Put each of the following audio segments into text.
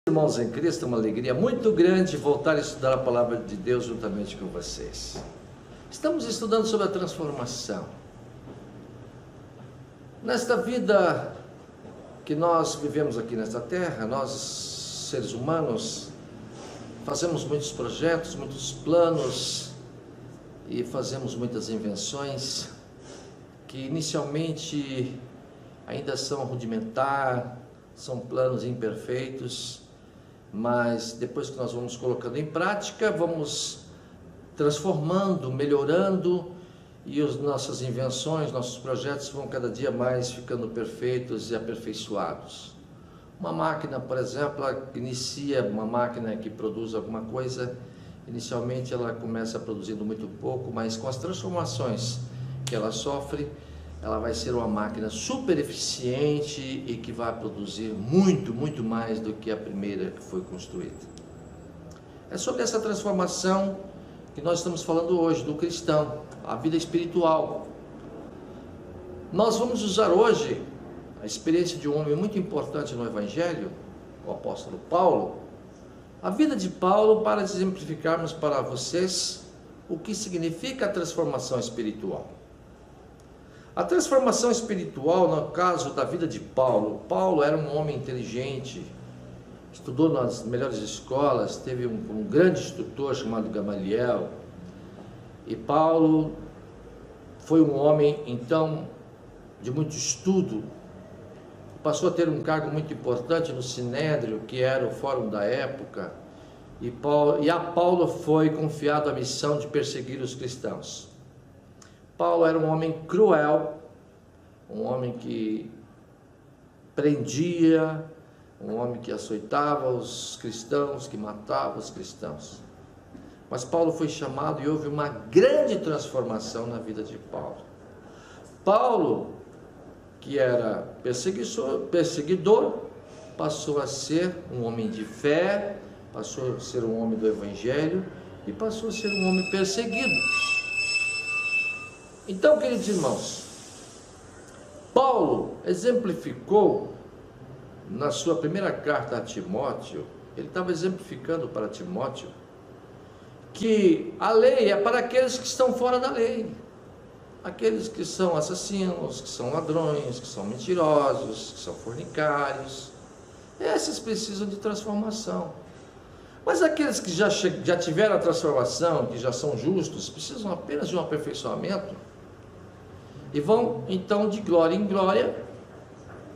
Irmãos em Cristo, é uma alegria muito grande voltar a estudar a palavra de Deus juntamente com vocês. Estamos estudando sobre a transformação. Nesta vida que nós vivemos aqui nesta terra, nós seres humanos fazemos muitos projetos, muitos planos e fazemos muitas invenções que inicialmente ainda são rudimentar, são planos imperfeitos, mas depois que nós vamos colocando em prática, vamos transformando, melhorando, e as nossas invenções, nossos projetos vão cada dia mais ficando perfeitos e aperfeiçoados. Uma máquina, por exemplo, ela inicia, uma máquina que produz alguma coisa, inicialmente ela começa produzindo muito pouco, mas com as transformações que ela sofre, ela vai ser uma máquina super eficiente e que vai produzir muito mais do que a primeira que foi construída. É sobre essa transformação que nós estamos falando hoje, do cristão, a vida espiritual. Nós vamos usar hoje a experiência de um homem muito importante no Evangelho, o apóstolo Paulo, a vida de Paulo, para exemplificarmos para vocês o que significa a transformação espiritual. A transformação espiritual, no caso da vida de Paulo, Paulo era um homem inteligente, estudou nas melhores escolas, teve um grande instrutor chamado Gamaliel, e Paulo foi um homem, então, de muito estudo, passou a ter um cargo muito importante no Sinédrio, que era o fórum da época, e a Paulo foi confiado a missão de perseguir os cristãos. Paulo era um homem cruel, um homem que prendia, um homem que açoitava os cristãos, que matava os cristãos. Mas Paulo foi chamado e houve uma grande transformação na vida de Paulo. Paulo, que era perseguidor, passou a ser um homem de fé, passou a ser um homem do Evangelho e passou a ser um homem perseguido. Então, queridos irmãos, Paulo exemplificou na sua primeira carta a Timóteo, ele estava exemplificando para Timóteo que a lei é para aqueles que estão fora da lei, aqueles que são assassinos, que são ladrões, que são mentirosos, que são fornicários. Esses precisam de transformação. Mas aqueles que já tiveram a transformação, que já são justos, precisam apenas de um aperfeiçoamento e vão então de glória em glória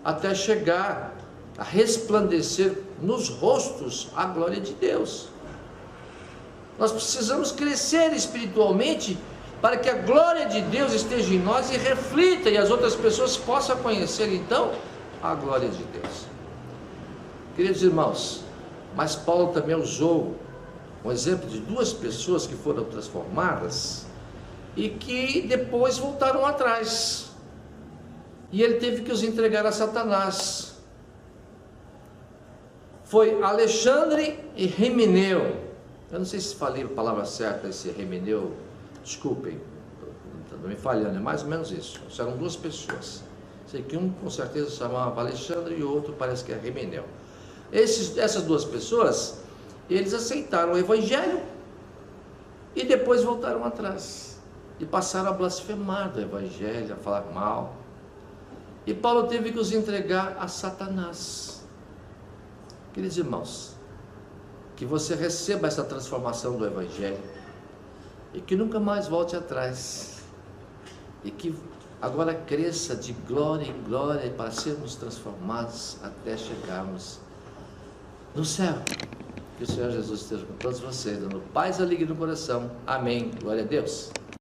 até chegar a resplandecer nos rostos a glória de Deus. Nós precisamos crescer espiritualmente para que a glória de Deus esteja em nós e reflita, e as outras pessoas possam conhecer então a glória de Deus. Queridos irmãos, mas Paulo também usou um exemplo de duas pessoas que foram transformadas e que depois voltaram atrás, e ele teve que os entregar a Satanás. Foi Alexandre e Himeneu. Eu não sei se falei a palavra certa, esse Himeneu, desculpem, estou me falhando, é mais ou menos isso. Eram duas pessoas, sei que um com certeza se chamava Alexandre e o outro parece que é Himeneu. Essas duas pessoas, eles aceitaram o Evangelho e depois voltaram atrás e passaram a blasfemar do Evangelho, a falar mal, e Paulo teve que os entregar a Satanás. Queridos irmãos, que você receba essa transformação do Evangelho e que nunca mais volte atrás, e que agora cresça de glória em glória para sermos transformados até chegarmos no céu. Que o Senhor Jesus esteja com todos vocês, dando paz e alegria no coração. Amém. Glória a Deus.